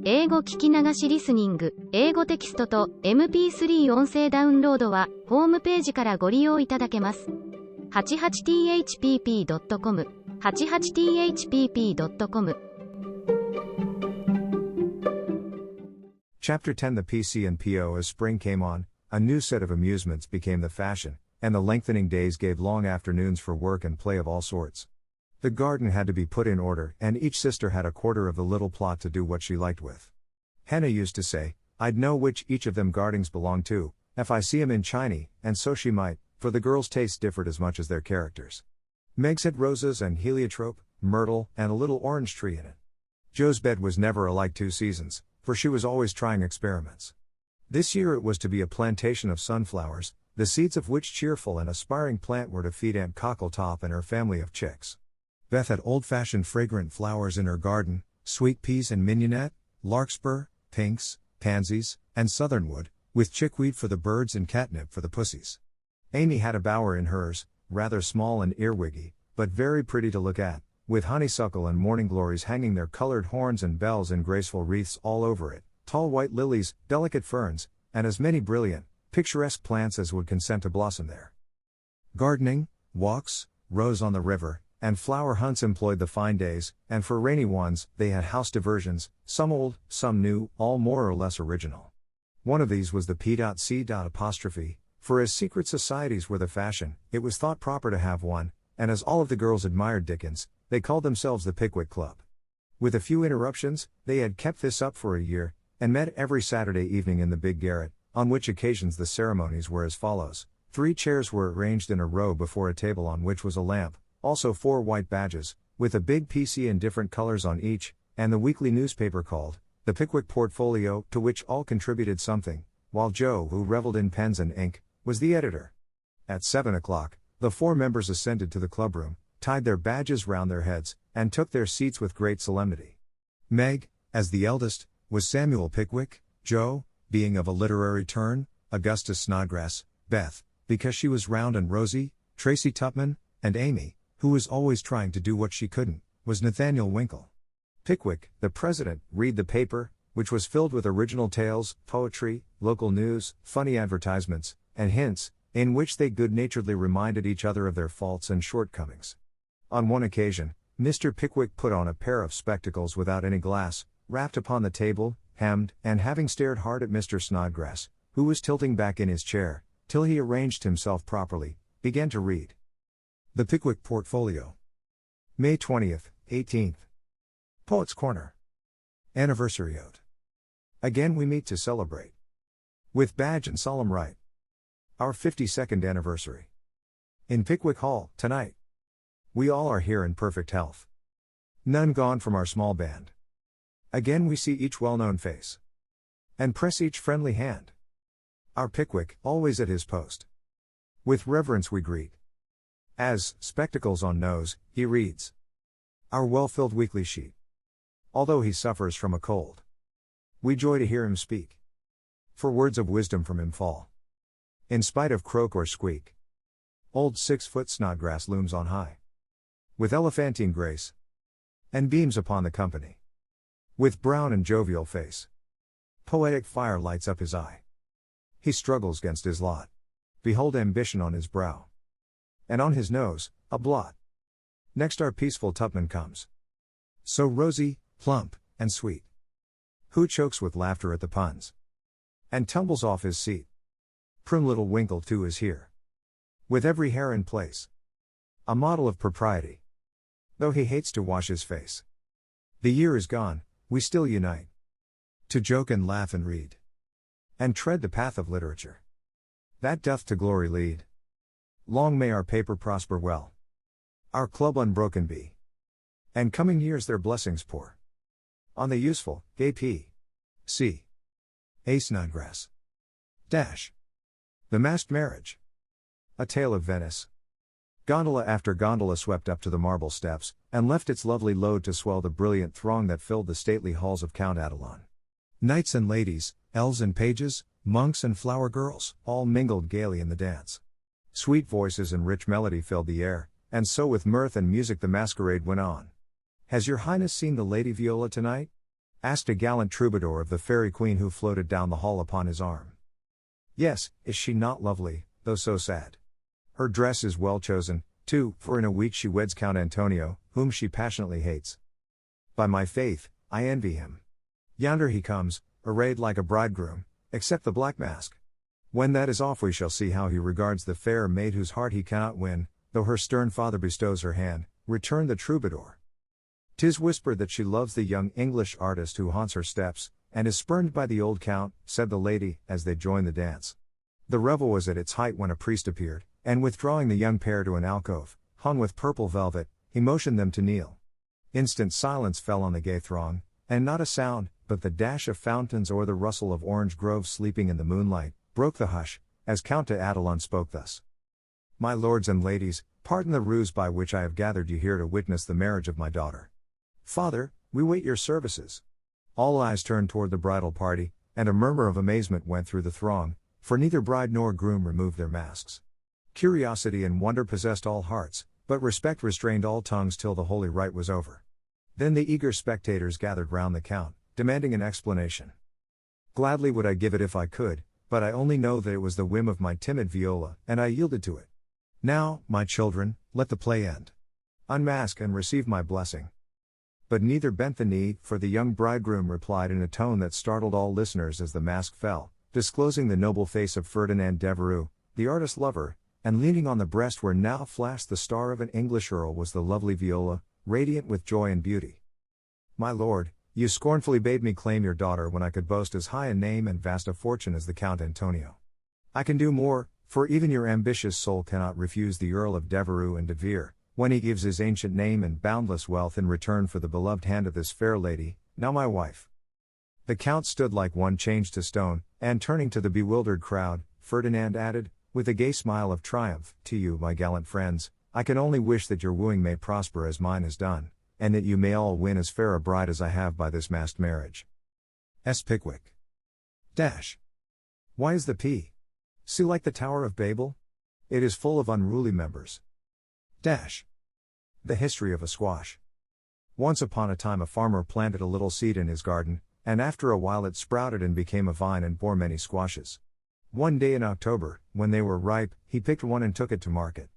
英語聞き流しリスニング、英語テキストと MP3 音声ダウンロードはホームページからご利用いただけます。88thpp.com 88thpp.com Chapter 10 The PC and PO As spring came on, a new set of amusements became the fashion, and the lengthening days gave long afternoons for work and play of all sorts. The garden had to be put in order, and each sister had a quarter of the little plot to do what she liked with. Hannah used to say, "I'd know which each of them gardings belonged to, if I see 'em in Chinese," and so she might, for the girls' tastes differed as much as their characters. Meg's had roses and heliotrope, myrtle, and a little orange tree in it. Joe's bed was never alike 2 seasons, for she was always trying experiments. This year it was to be a plantation of sunflowers, the seeds of which cheerful and aspiring plant were to feed Aunt Cockletop and her family of chicks. Beth had old-fashioned fragrant flowers in her garden, sweet peas and mignonette, larkspur, pinks, pansies, and southernwood, with chickweed for the birds and catnip for the pussies. Amy had a bower in hers, rather small and earwiggy, but very pretty to look at, with honeysuckle and morning glories hanging their colored horns and bells in graceful wreaths all over it, tall white lilies, delicate ferns, and as many brilliant, picturesque plants as would consent to blossom there. Gardening, walks, rows on the river, and flower hunts employed the fine days, and for rainy ones, they had house diversions, some old, some new, all more or less original. One of these was the P.C. For as secret societies were the fashion, it was thought proper to have one, and as all of the girls admired Dickens, they called themselves the Pickwick Club. With a few interruptions, they had kept this up for a year, and met every Saturday evening in the big garret, on which occasions the ceremonies were as follows. 3 chairs were arranged in a row before a table on which was a lamp, also 4 white badges, with a big PC in different colors on each, and the weekly newspaper called the Pickwick Portfolio, to which all contributed something, while Joe, who reveled in pens and ink, was the editor. At 7 o'clock, the 4 members ascended to the clubroom, tied their badges round their heads, and took their seats with great solemnity. Meg, as the eldest, was Samuel Pickwick, Joe, being of a literary turn, Augustus Snodgrass, Beth, because she was round and rosy, Tracy Tupman, and Amy, who was always trying to do what she couldn't, was Nathaniel Winkle. Pickwick, the president, read the paper, which was filled with original tales, poetry, local news, funny advertisements, and hints, in which they good-naturedly reminded each other of their faults and shortcomings. On one occasion, Mr. Pickwick put on a pair of spectacles without any glass, rapped upon the table, hemmed, and having stared hard at Mr. Snodgrass, who was tilting back in his chair, till he arranged himself properly, began to read. The Pickwick Portfolio. May 20th, 18th. Poets' Corner. Anniversary Ode. Again we meet to celebrate. With badge and solemn rite. Our 52nd anniversary. In Pickwick Hall, tonight. We all are here in perfect health. None gone from our small band. Again we see each well-known face. And press each friendly hand. Our Pickwick, always at his post. With reverence we greet. As, spectacles on nose, he reads our well-filled weekly sheet. Although he suffers from a cold, we joy to hear him speak. For words of wisdom from him fall. In spite of croak or squeak. Old 6-foot Snodgrass looms on high. With elephantine grace. And beams upon the company. With brown and jovial face. Poetic fire lights up his eye. He struggles 'gainst his lot. Behold ambition on his brow. And on his nose, a blot. Next our peaceful Tupman comes. So rosy, plump, and sweet. Who chokes with laughter at the puns. And tumbles off his seat. Prim little Winkle too is here. With every hair in place. A model of propriety. Though he hates to wash his face. The year is gone, we still unite. To joke and laugh and read. And tread the path of literature. That doth to glory lead. Long may our paper prosper well. Our club unbroken be. And coming years their blessings pour. On the useful, gay P.C. A. Snodgrass. Dash. The Masked Marriage. A Tale of Venice. Gondola after gondola swept up to the marble steps, and left its lovely load to swell the brilliant throng that filled the stately halls of Count Adelon. Knights and ladies, elves and pages, monks and flower girls, all mingled gaily in the dance. Sweet voices and rich melody filled the air, and so with mirth and music the masquerade went on. Has your Highness seen the Lady Viola tonight? asked a gallant troubadour of the fairy queen who floated down the hall upon his arm. Yes, is she not lovely, though so sad? Her dress is well chosen, too, for in a week she weds Count Antonio, whom she passionately hates. By my faith, I envy him. Yonder he comes, arrayed like a bridegroom, except the black mask. When that is off we shall see how he regards the fair maid whose heart he cannot win, though her stern father bestows her hand, returned the troubadour. 'Tis whispered that she loves the young English artist who haunts her steps, and is spurned by the old count, said the lady, as they joined the dance. The revel was at its height when a priest appeared, and withdrawing the young pair to an alcove, hung with purple velvet, he motioned them to kneel. Instant silence fell on the gay throng, and not a sound, but the dash of fountains or the rustle of orange groves sleeping in the moonlight, broke the hush, as Count de Adelon spoke thus. My lords and ladies, pardon the ruse by which I have gathered you here to witness the marriage of my daughter. Father, we wait your services. All eyes turned toward the bridal party, and a murmur of amazement went through the throng, for neither bride nor groom removed their masks. Curiosity and wonder possessed all hearts, but respect restrained all tongues till the holy rite was over. Then the eager spectators gathered round the count, demanding an explanation. Gladly would I give it if I could, but I only know that it was the whim of my timid Viola, and I yielded to it. Now, my children, let the play end. Unmask and receive my blessing. But neither bent the knee, for the young bridegroom replied in a tone that startled all listeners as the mask fell, disclosing the noble face of Ferdinand Devereux, the artist lover, and leaning on the breast where now flashed the star of an English earl was the lovely Viola, radiant with joy and beauty. My lord, you scornfully bade me claim your daughter when I could boast as high a name and vast a fortune as the Count Antonio. I can do more, for even your ambitious soul cannot refuse the Earl of Devereux and de Vere, when he gives his ancient name and boundless wealth in return for the beloved hand of this fair lady, now my wife. The Count stood like one changed to stone, and turning to the bewildered crowd, Ferdinand added, with a gay smile of triumph, to you, my gallant friends, I can only wish that your wooing may prosper as mine has done, and that you may all win as fair a bride as I have by this masked marriage. S. Pickwick. Dash. Why is the P? See like the Tower of Babel? It is full of unruly members. Dash. The history of a squash. Once upon a time a farmer planted a little seed in his garden, and after a while it sprouted and became a vine and bore many squashes. One day in October, when they were ripe, he picked one and took it to market.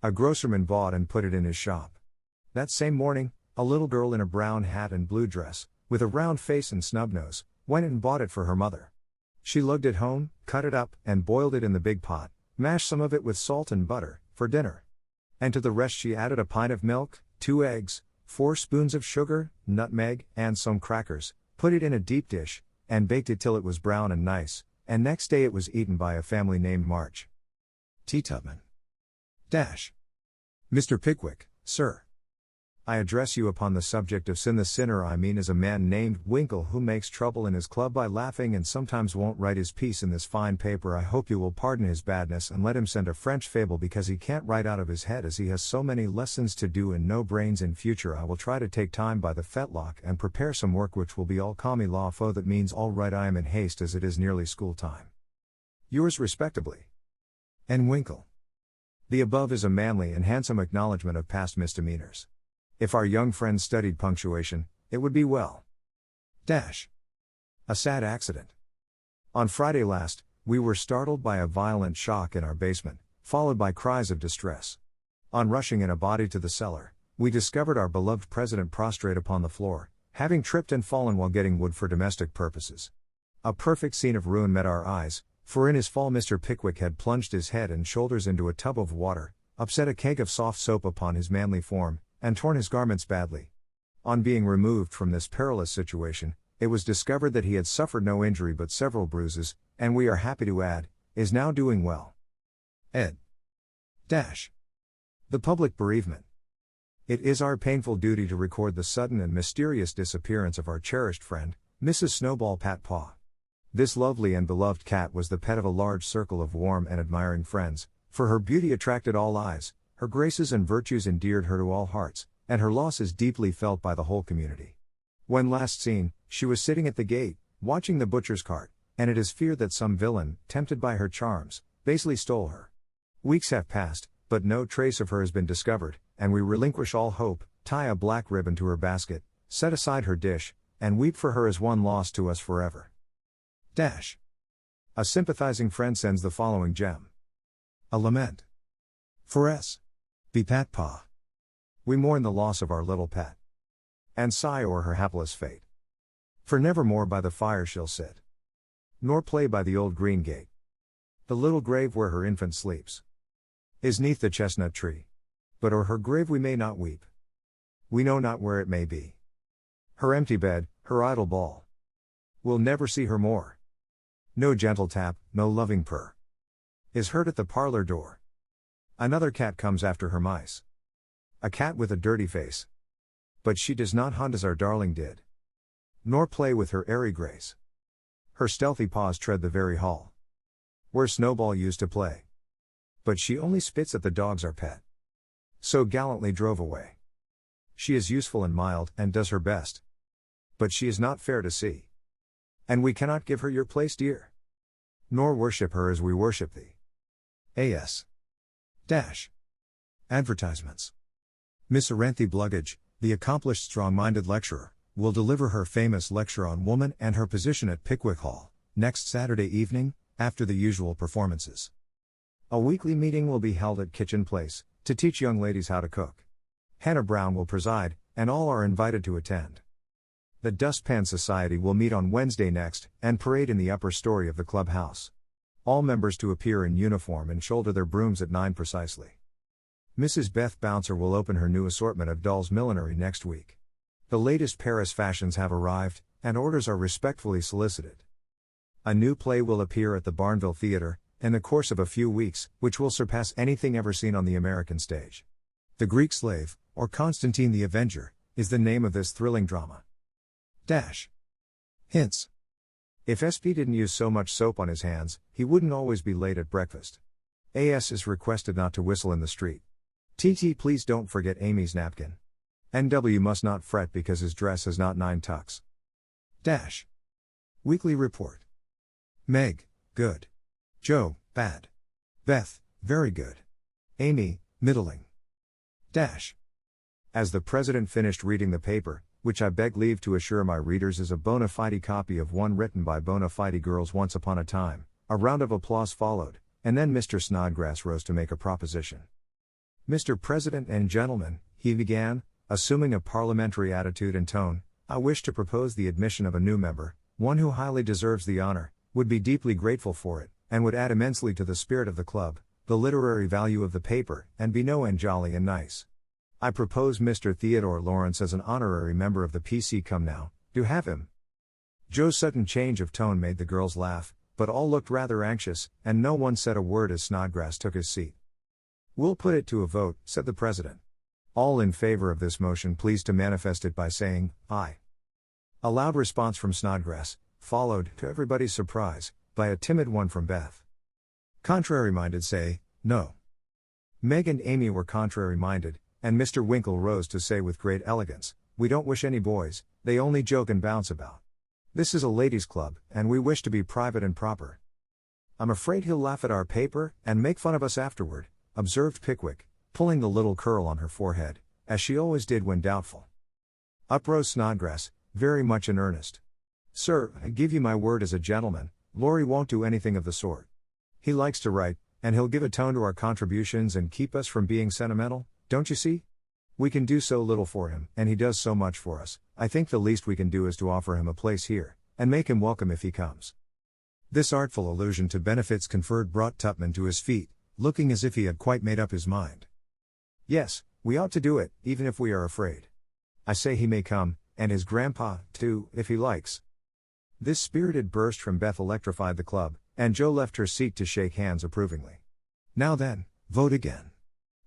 A grocerman bought and put it in his shop. That same morning, a little girl in a brown hat and blue dress, with a round face and snub nose, went and bought it for her mother. She lugged it home, cut it up, and boiled it in the big pot, mashed some of it with salt and butter, for dinner. And to the rest she added a pint of milk, 2 eggs, 4 spoons of sugar, nutmeg, and some crackers, put it in a deep dish, and baked it till it was brown and nice, and next day it was eaten by a family named March. T. Tubman. Dash. Mr. Pickwick, sir. I address you upon the subject of sin. The sinner I mean is a man named Winkle who makes trouble in his club by laughing and sometimes won't write his piece in this fine paper. I hope you will pardon his badness and let him send a French fable because he can't write out of his head as he has so many lessons to do and no brains. In future I will try to take time by the fetlock and prepare some work which will be all comme la faut. That means all right. I am in haste as it is nearly school time. Yours respectably. N. Winkle. The above is a manly and handsome acknowledgement of past misdemeanors. If our young friends studied punctuation, it would be well. Dash. A sad accident. On Friday last, we were startled by a violent shock in our basement, followed by cries of distress. On rushing in a body to the cellar, we discovered our beloved president prostrate upon the floor, having tripped and fallen while getting wood for domestic purposes. A perfect scene of ruin met our eyes, for in his fall Mr. Pickwick had plunged his head and shoulders into a tub of water, upset a keg of soft soap upon his manly form, and torn his garments badly. On being removed from this perilous situation, it was discovered that he had suffered no injury but several bruises, and we are happy to add, is now doing well. Ed. Dash. The public bereavement. It is our painful duty to record the sudden and mysterious disappearance of our cherished friend, Mrs. Snowball Patpaw. This lovely and beloved cat was the pet of a large circle of warm and admiring friends, for her beauty attracted all eyes, her graces and virtues endeared her to all hearts, and her loss is deeply felt by the whole community. When last seen, she was sitting at the gate, watching the butcher's cart, and it is feared that some villain, tempted by her charms, basely stole her. Weeks have passed, but no trace of her has been discovered, and we relinquish all hope, tie a black ribbon to her basket, set aside her dish, and weep for her as one lost to us forever. Dash. A sympathizing friend sends the following gem. A lament. For S. Be Pat Pa. We mourn the loss of our little pet. And sigh o'er her hapless fate. For nevermore by the fire she'll sit. Nor play by the old green gate. The little grave where her infant sleeps is 'neath the chestnut tree. But o'er her grave we may not weep. We know not where it may be. Her empty bed, her idle ball. We'll never see her more. No gentle tap, no loving purr is heard at the parlor door. Another cat comes after her mice. A cat with a dirty face. But she does not hunt as our darling did. Nor play with her airy grace. Her stealthy paws tread the very hall where Snowball used to play. But she only spits at the dogs our pet so gallantly drove away. She is useful and mild, and does her best. But she is not fair to see. And we cannot give her your place, dear. Nor worship her as we worship thee. A.S. Dash. Advertisements. Miss Aranthe Bluggage, the accomplished strong-minded lecturer, will deliver her famous lecture on woman and her position at Pickwick Hall, next Saturday evening, after the usual performances. A weekly meeting will be held at Kitchen Place, to teach young ladies how to cook. Hannah Brown will preside, and all are invited to attend. The Dustpan Society will meet on Wednesday next, and parade in the upper story of the clubhouse. All members to appear in uniform and shoulder their brooms at 9 precisely. Mrs. Beth Bouncer will open her new assortment of dolls' millinery next week. The latest Paris fashions have arrived, and orders are respectfully solicited. A new play will appear at the Barnville Theatre, in the course of a few weeks, which will surpass anything ever seen on the American stage. The Greek Slave, or Constantine the Avenger, is the name of this thrilling drama. Dash. Hints. If SP didn't use so much soap on his hands, he wouldn't always be late at breakfast. AS is requested not to whistle in the street. TT, please don't forget Amy's napkin. NW must not fret because his dress has not 9 tucks. Dash. Weekly report. Meg, good. Joe, bad. Beth, very good. Amy, middling. Dash. As the president finished reading the paper, which I beg leave to assure my readers is a bona fide copy of one written by bona fide girls once upon a time, a round of applause followed, and then Mr. Snodgrass rose to make a proposition. Mr. President and gentlemen, he began, assuming a parliamentary attitude and tone, I wish to propose the admission of a new member, one who highly deserves the honor, would be deeply grateful for it, and would add immensely to the spirit of the club, the literary value of the paper, and be no end jolly and nice. I propose Mr. Theodore Lawrence as an honorary member of the PC. Come now, do have him. Joe's sudden change of tone made the girls laugh, but all looked rather anxious, and no one said a word as Snodgrass took his seat. We'll put it to a vote, said the president. All in favor of this motion please to manifest it by saying, aye. A loud response from Snodgrass, followed, to everybody's surprise, by a timid one from Beth. Contrary-minded say, no. Meg and Amy were contrary-minded, and Mr. Winkle rose to say with great elegance, we don't wish any boys, they only joke and bounce about. This is a ladies' club, and we wish to be private and proper. I'm afraid he'll laugh at our paper, and make fun of us afterward, observed Pickwick, pulling the little curl on her forehead, as she always did when doubtful. Up rose Snodgrass, very much in earnest. Sir, I give you my word as a gentleman, Laurie won't do anything of the sort. He likes to write, and he'll give a tone to our contributions and keep us from being sentimental, don't you see? We can do so little for him, and he does so much for us. I think the least we can do is to offer him a place here, and make him welcome if he comes. This artful allusion to benefits conferred brought Tupman to his feet, looking as if he had quite made up his mind. Yes, we ought to do it, even if we are afraid. I say he may come, and his grandpa, too, if he likes. This spirited burst from Beth electrified the club, and Joe left her seat to shake hands approvingly. Now then, vote again.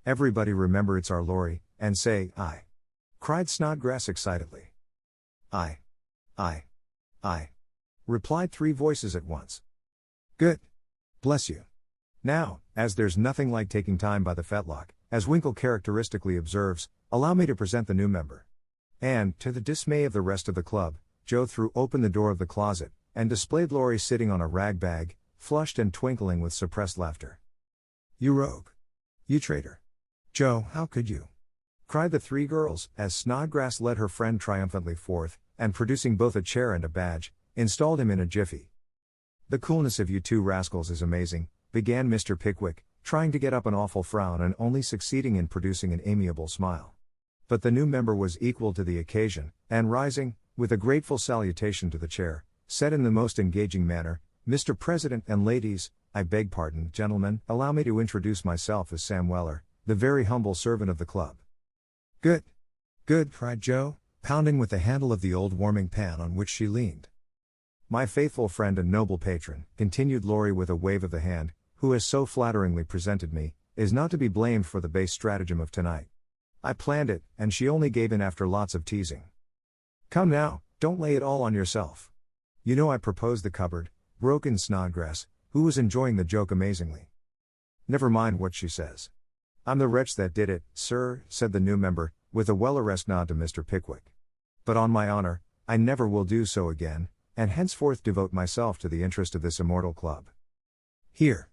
Everybody remember it's our Laurie, and say, aye. Cried Snodgrass excitedly. Aye. Aye. Aye. Replied 3 voices at once. Good. Bless you. Now, as there's nothing like taking time by the fetlock, as Winkle characteristically observes, allow me to present the new member. And, to the dismay of the rest of the club, Joe threw open the door of the closet, and displayed Laurie sitting on a rag bag, flushed and twinkling with suppressed laughter. You rogue. You traitor. Joe, how could you? cried the three girls, as Snodgrass led her friend triumphantly forth, and producing both a chair and a badge, installed him in a jiffy. "The coolness of you two rascals is amazing," began Mr. Pickwick, trying to get up an awful frown and only succeeding in producing an amiable smile. But the new member was equal to the occasion, and rising, with a grateful salutation to the chair, said in the most engaging manner, "Mr. President and ladies, I beg pardon, gentlemen, allow me to introduce myself as Sam Weller, the very humble servant of the club." "Good. Good," cried Joe, pounding with the handle of the old warming pan on which she leaned. "My faithful friend and noble patron," continued Laurie with a wave of the hand, "who has so flatteringly presented me, is not to be blamed for the base stratagem of tonight. I planned it, and she only gave in after lots of teasing. Come now, don't lay it all on yourself. You know I proposed the cupboard," broke in Snodgrass, who was enjoying the joke amazingly. "Never mind what she says. I'm the wretch that did it, sir," said the new member, with a well-arrested nod to Mr. Pickwick. "But on my honor, I never will do so again, and henceforth devote myself to the interest of this immortal club." "Here!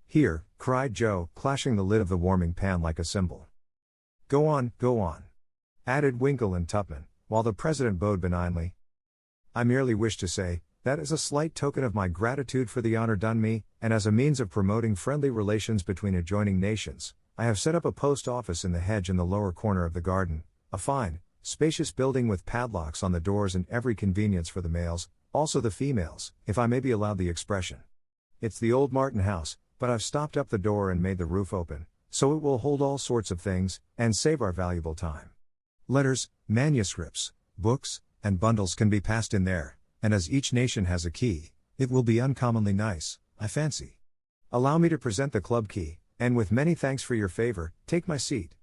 Here!" cried Joe, clashing the lid of the warming pan like a cymbal. Go on," added Winkle and Tupman, while the president bowed benignly. "I merely wish to say, that as a slight token of my gratitude for the honor done me, and as a means of promoting friendly relations between adjoining nations, I have set up a post office in the hedge in the lower corner of the garden, a fine, spacious building with padlocks on the doors and every convenience for the males, also the females, if I may be allowed the expression. It's the old Martin house, but I've stopped up the door and made the roof open, so it will hold all sorts of things, and save our valuable time. Letters, manuscripts, books, and bundles can be passed in there, and as each nation has a key, it will be uncommonly nice, I fancy. Allow me to present the club key, and with many thanks for your favor, take my seat."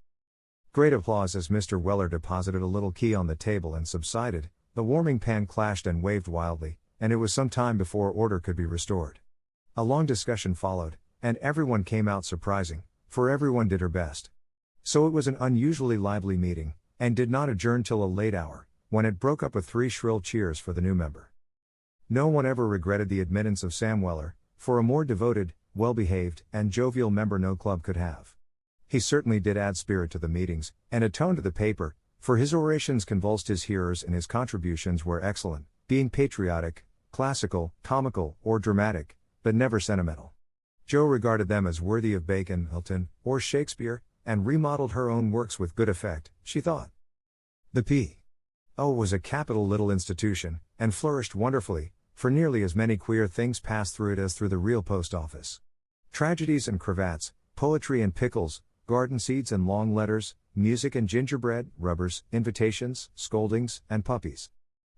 Great applause as Mr. Weller deposited a little key on the table and subsided. The warming pan clashed and waved wildly, and it was some time before order could be restored. A long discussion followed, and everyone came out surprising, for everyone did her best. So it was an unusually lively meeting, and did not adjourn till a late hour, when it broke up with 3 shrill cheers for the new member. No one ever regretted the admittance of Sam Weller, for a more devoted, well-behaved, and jovial member no club could have. He certainly did add spirit to the meetings, and a tone to the paper, for his orations convulsed his hearers and his contributions were excellent, being patriotic, classical, comical, or dramatic, but never sentimental. Joe regarded them as worthy of Bacon, Milton, or Shakespeare, and remodeled her own works with good effect, she thought. The P.O. was a capital little institution, and flourished wonderfully, for nearly as many queer things passed through it as through the real post office. Tragedies and cravats, poetry and pickles, garden seeds and long letters, music and gingerbread, rubbers, invitations, scoldings, and puppies.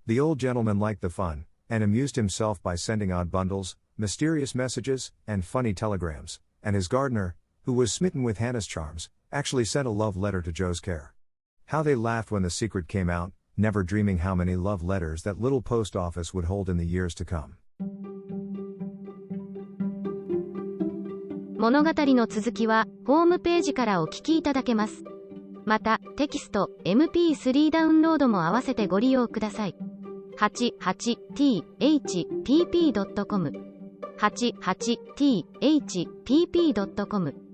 The old gentleman liked the fun, and amused himself by sending odd bundles, mysterious messages, and funny telegrams, and his gardener, who was smitten with Hannah's charms, actually sent a love letter to Joe's care. How they laughed when the secret came out, never dreaming how many love letters that little post office would hold in the years to come. 物語の続きはホームページからお聞きいただけます。また、テキスト、MP3 ダウンロードも合わせてご利用ください。88thpp.com 88thpp.com